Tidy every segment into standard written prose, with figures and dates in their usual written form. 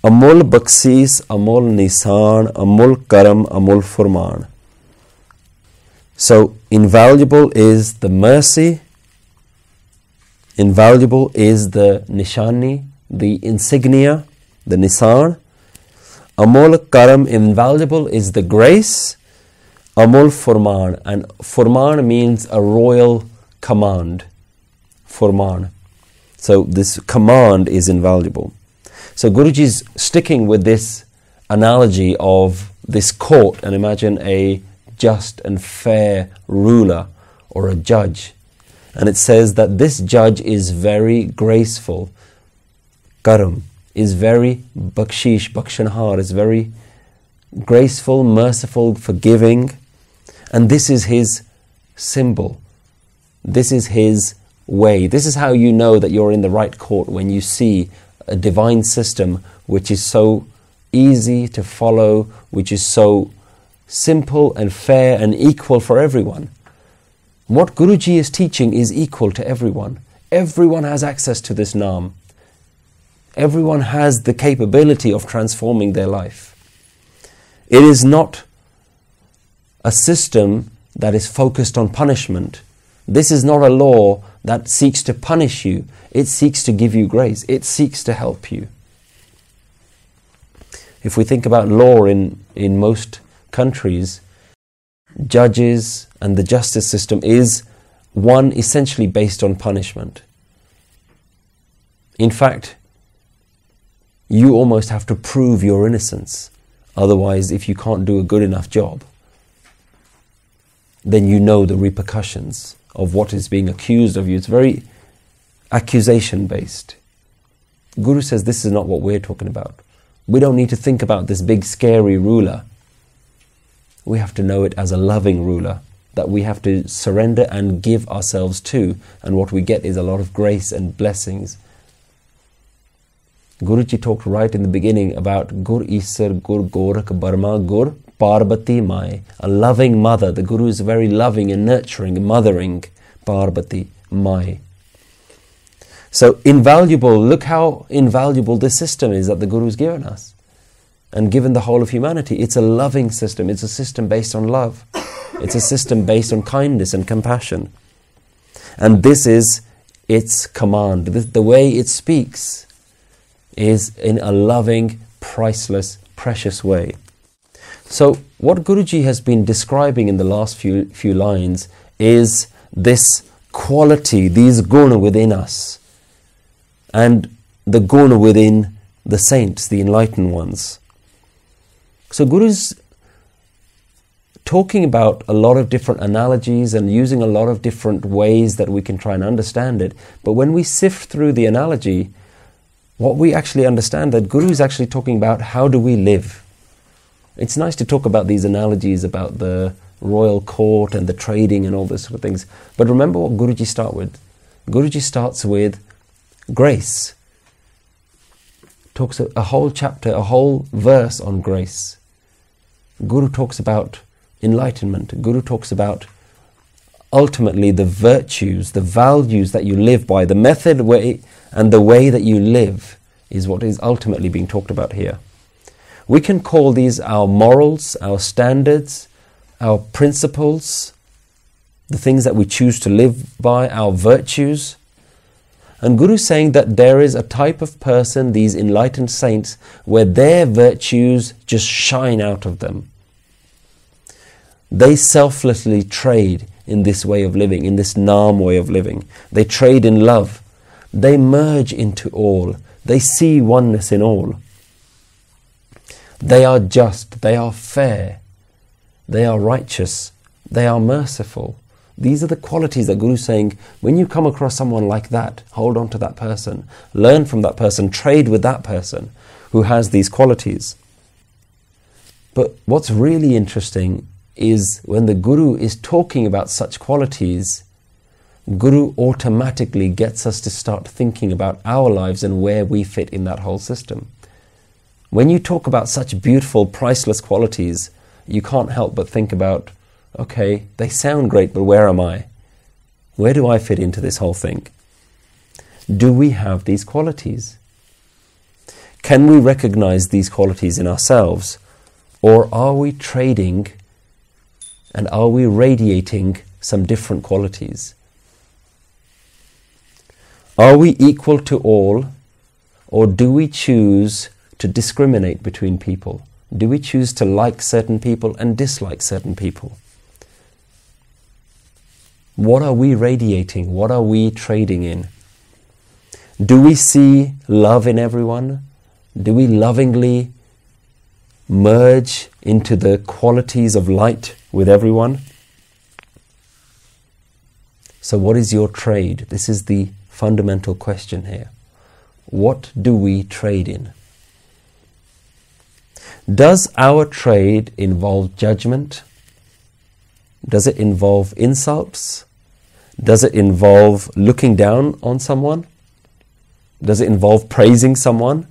Amul Baksis, Amul Nisan, Amul Karam, Amul Furman. So, invaluable is the mercy, invaluable is the nishani, the insignia, the nisan. Amul Karam, invaluable is the grace. Amul Furman, and Furman means a royal command. Furman. So this command is invaluable. So Guruji is sticking with this analogy of this court, and imagine a just and fair ruler or a judge. And it says that this judge is very graceful. Karam is very bakshish, bakshanhar is very graceful, merciful, forgiving. And this is his symbol. This is his way. This is how you know that you're in the right court, when you see a divine system which is so easy to follow, which is so simple and fair and equal for everyone. What Guruji is teaching is equal to everyone. Everyone has access to this Naam. Everyone has the capability of transforming their life. It is not a system that is focused on punishment. This is not a law that seeks to punish you. It seeks to give you grace. It seeks to help you. If we think about law in most countries, judges and the justice system is one essentially based on punishment. In fact, you almost have to prove your innocence. Otherwise, if you can't do a good enough job, then you know the repercussions of what is being accused of you. It's very accusation based. Guru says this is not what we're talking about. We don't need to think about this big scary ruler. We have to know it as a loving ruler that we have to surrender and give ourselves to, and what we get is a lot of grace and blessings. Guruji talked right in the beginning about Gur Isar, Gur Gorak, Burma, Gur Parvati Mai, a loving mother. The Guru is very loving and nurturing, mothering Parvati Mai. So invaluable, look how invaluable this system is that the Guru has given us and given the whole of humanity. It's a loving system. It's a system based on love. It's a system based on kindness and compassion. And this is its command. The way it speaks is in a loving, priceless, precious way. So what Guruji has been describing in the last few lines is this quality, these guna within us, and the guna within the saints, the enlightened ones. So Guru's talking about a lot of different analogies and using a lot of different ways that we can try and understand it. But when we sift through the analogy, what we actually understand that Guru is actually talking about how do we live. It's nice to talk about these analogies about the royal court and the trading and all those sort of things. But remember what Guruji starts with. Guruji starts with grace. Talks a whole chapter, a whole verse on grace. Guru talks about enlightenment. Guru talks about ultimately the virtues, the values that you live by, the method, way, and the way that you live is what is ultimately being talked about here. We can call these our morals, our standards, our principles, the things that we choose to live by, our virtues. And Guru is saying that there is a type of person, these enlightened saints, where their virtues just shine out of them. They selflessly trade in this way of living, in this Naam way of living. They trade in love. They merge into all. They see oneness in all. They are just, they are fair, they are righteous, they are merciful. These are the qualities that Guru is saying, when you come across someone like that, hold on to that person, learn from that person, trade with that person who has these qualities. But what's really interesting is when the Guru is talking about such qualities, Guru automatically gets us to start thinking about our lives and where we fit in that whole system. When you talk about such beautiful, priceless qualities, you can't help but think about, okay, they sound great, but where am I? Where do I fit into this whole thing? Do we have these qualities? Can we recognize these qualities in ourselves? Or are we trading and are we radiating some different qualities? Are we equal to all, or do we choose to discriminate between people? Do we choose to like certain people and dislike certain people? What are we radiating? What are we trading in? Do we see love in everyone? Do we lovingly merge into the qualities of light with everyone? So what is your trade? This is the fundamental question here. What do we trade in? Does our trade involve judgment? Does it involve insults? Does it involve looking down on someone? Does it involve praising someone?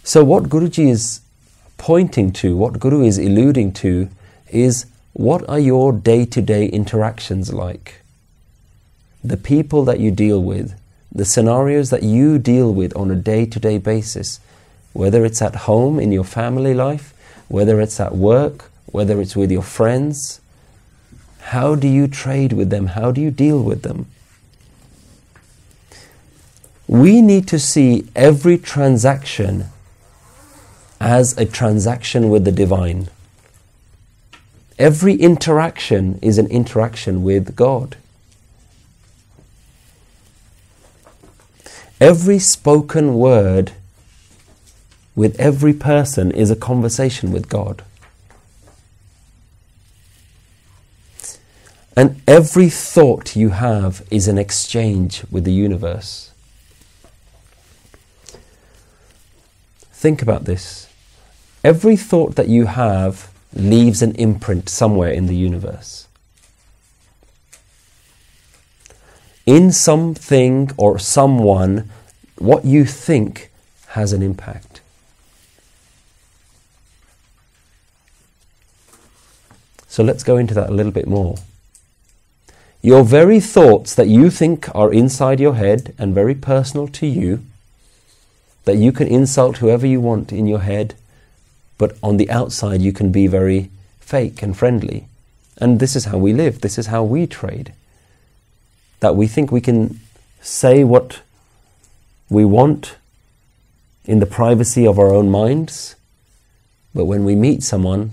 So what Guruji is pointing to, what Guru is alluding to, is what are your day-to-day interactions like? The people that you deal with, the scenarios that you deal with on a day-to-day basis, whether it's at home, in your family life, whether it's at work, whether it's with your friends. How do you trade with them? How do you deal with them? We need to see every transaction as a transaction with the divine. Every interaction is an interaction with God. Every spoken word with every person is a conversation with God. And every thought you have is an exchange with the universe. Think about this. Every thought that you have leaves an imprint somewhere in the universe. In something or someone, what you think has an impact. So let's go into that a little bit more. Your very thoughts that you think are inside your head and very personal to you, that you can insult whoever you want in your head, but on the outside you can be very fake and friendly. And this is how we live, this is how we trade. That we think we can say what we want in the privacy of our own minds, but when we meet someone,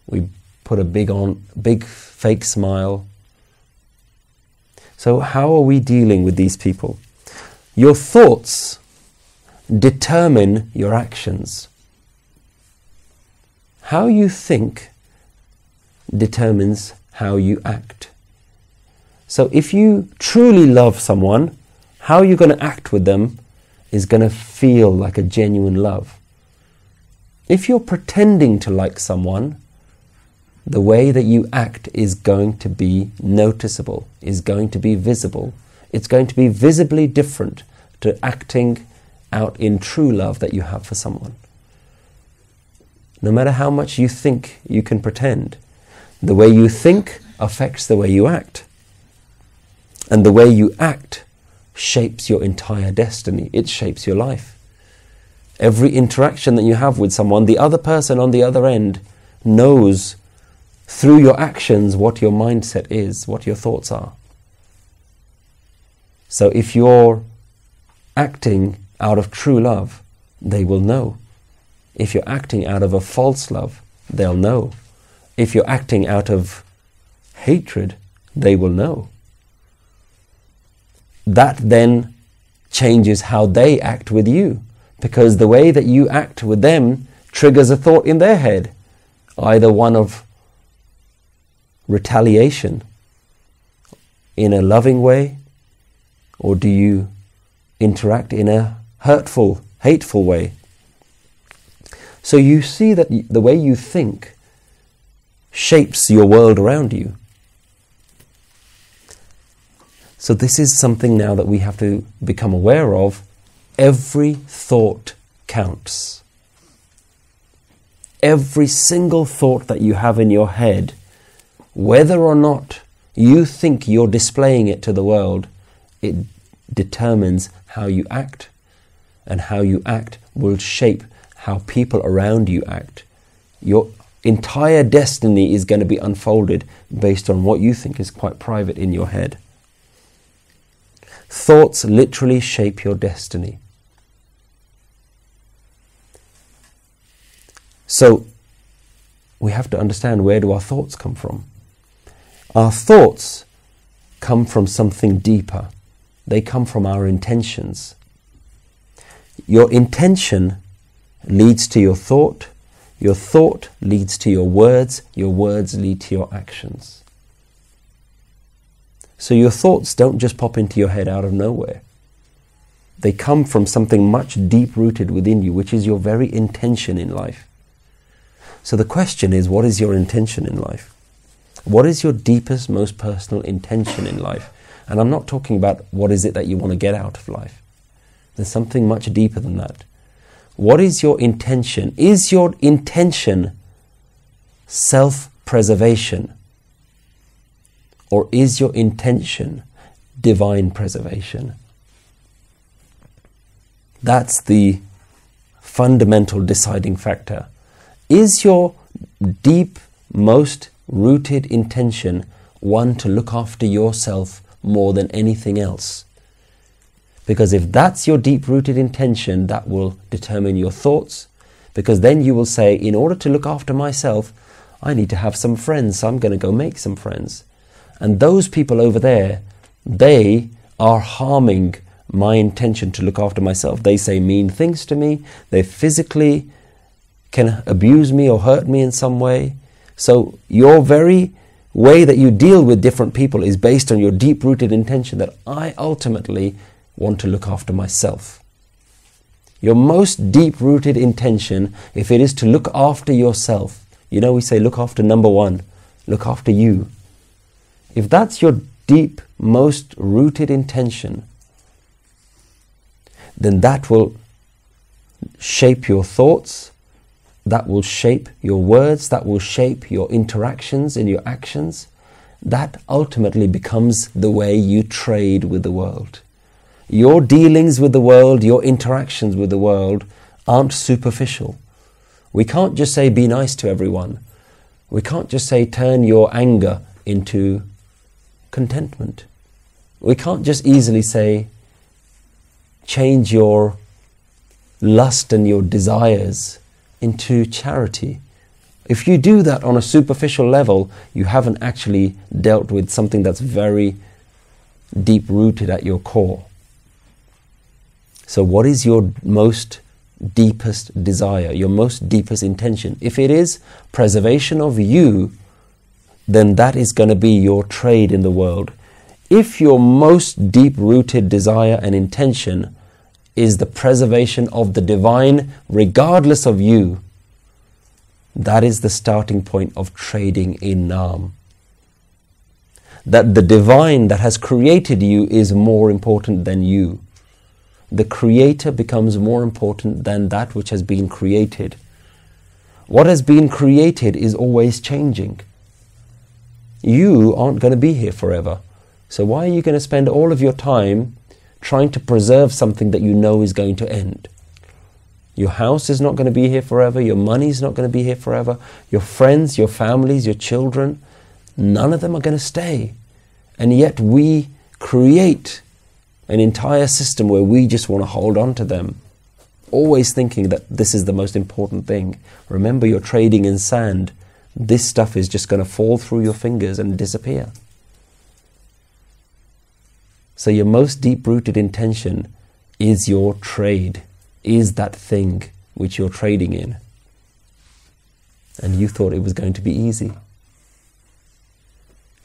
we put a big fake smile. So how are we dealing with these people? Your thoughts determine your actions. How you think determines how you act. So if you truly love someone, how you're going to act with them is going to feel like a genuine love. If you're pretending to like someone, the way that you act is going to be noticeable, is going to be visible. It's going to be visibly different to acting out in true love that you have for someone. No matter how much you think you can pretend, the way you think affects the way you act. And the way you act shapes your entire destiny. It shapes your life. Every interaction that you have with someone, the other person on the other end knows through your actions what your mindset is, what your thoughts are. So if you're acting out of true love, they will know. If you're acting out of a false love, they'll know. If you're acting out of hatred, they will know. That then changes how they act with you, because the way that you act with them triggers a thought in their head, either one of retaliation in a loving way, or do you interact in a hurtful, hateful way? So you see that the way you think shapes your world around you. So this is something now that we have to become aware of. Every thought counts. Every single thought that you have in your head, whether or not you think you're displaying it to the world, it determines how you act. and how you act will shape how people around you act. Your entire destiny is going to be unfolded based on what you think is quite private in your head. Thoughts literally shape your destiny. So we have to understand, where do our thoughts come from? Our thoughts come from something deeper. They come from our intentions. Your intention leads to your thought leads to your words lead to your actions. So your thoughts don't just pop into your head out of nowhere. They come from something much deep-rooted within you, which is your very intention in life. So the question is, what is your intention in life? What is your deepest, most personal intention in life? And I'm not talking about what is it that you want to get out of life. There's something much deeper than that. What is your intention? Is your intention self-preservation? Or is your intention divine preservation? That's the fundamental deciding factor. Is your deep, most rooted intention one to look after yourself more than anything else? Because if that's your deep-rooted intention, that will determine your thoughts. Because then you will say, in order to look after myself, I need to have some friends, so I'm going to go make some friends. And those people over there, they are harming my intention to look after myself. They say mean things to me. They physically can abuse me or hurt me in some way. So your very way that you deal with different people is based on your deep-rooted intention that I ultimately want to look after myself. Your most deep-rooted intention, if it is to look after yourself, you know, we say look after number one, look after you. If that's your deep, most rooted intention, then that will shape your thoughts, that will shape your words, that will shape your interactions and your actions. That ultimately becomes the way you trade with the world. Your dealings with the world, your interactions with the world aren't superficial. We can't just say be nice to everyone. We can't just say turn your anger into contentment. We can't just easily say change your lust and your desires into charity. If you do that on a superficial level, you haven't actually dealt with something that's very deep-rooted at your core. So what is your most deepest desire, your most deepest intention? If it is preservation of you, then that is going to be your trade in the world. If your most deep-rooted desire and intention is the preservation of the divine, regardless of you, that is the starting point of trading in Naam. That the divine that has created you is more important than you. The creator becomes more important than that which has been created. What has been created is always changing. You aren't going to be here forever. So why are you going to spend all of your time trying to preserve something that you know is going to end? Your house is not going to be here forever. Your money is not going to be here forever. Your friends, your families, your children, none of them are going to stay. And yet we create an entire system where we just want to hold on to them, always thinking that this is the most important thing. Remember, you're trading in sand. This stuff is just going to fall through your fingers and disappear. So your most deep-rooted intention is your trade, is that thing which you're trading in. And you thought it was going to be easy.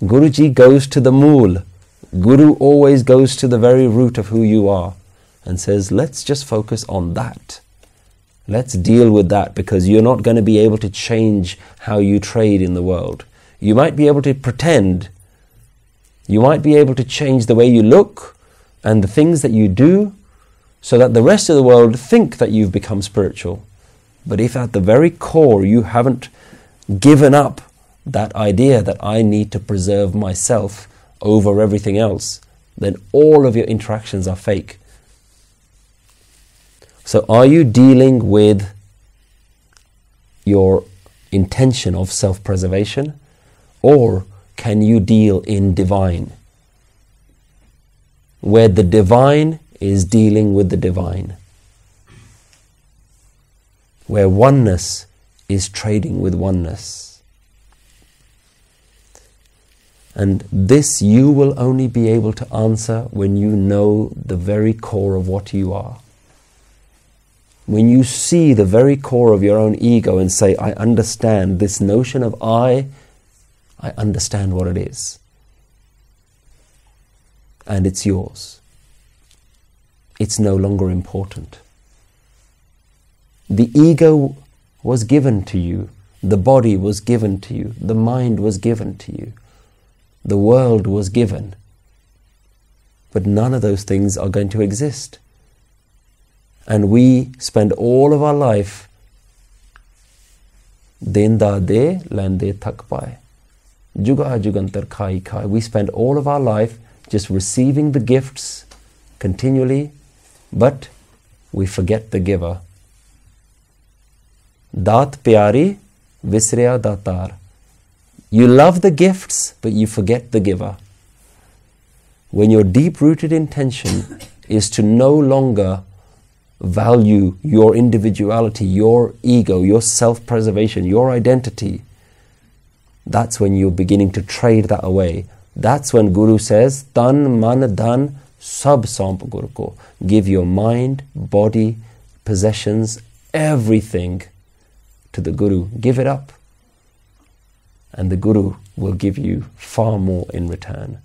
Guruji goes to the mool. Guru always goes to the very root of who you are and says, let's just focus on that. Let's deal with that, because you're not going to be able to change how you trade in the world. You might be able to pretend. You might be able to change the way you look and the things that you do so that the rest of the world think that you've become spiritual. But if at the very core you haven't given up that idea that I need to preserve myself over everything else, then all of your interactions are fake. So are you dealing with your intention of self-preservation, or can you deal in divine, where the divine is dealing with the divine, where oneness is trading with oneness? And this you will only be able to answer when you know the very core of what you are. When you see the very core of your own ego and say, I understand this notion of I understand what it is. And it's yours. It's no longer important. The ego was given to you. The body was given to you. The mind was given to you. The world was given. But none of those things are going to exist. And we spend all of our life denda de lende thak pae, juga jugantar khai khai. We spend all of our life just receiving the gifts continually, but we forget the giver. Dat pyari visrya datar. You love the gifts, but you forget the giver. When your deep-rooted intention is to no longer value your individuality, your ego, your self-preservation, your identity, that's when you're beginning to trade that away. That's when Guru says, Tan man dhan sab samp Guru ko. Give your mind, body, possessions, everything to the Guru. Give it up. And the Guru will give you far more in return.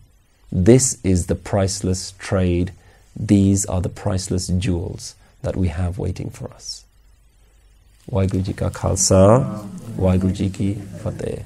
This is the priceless trade. These are the priceless jewels that we have waiting for us. Waheguru Ji Ka Khalsa, Waheguru Ji Ki Fateh.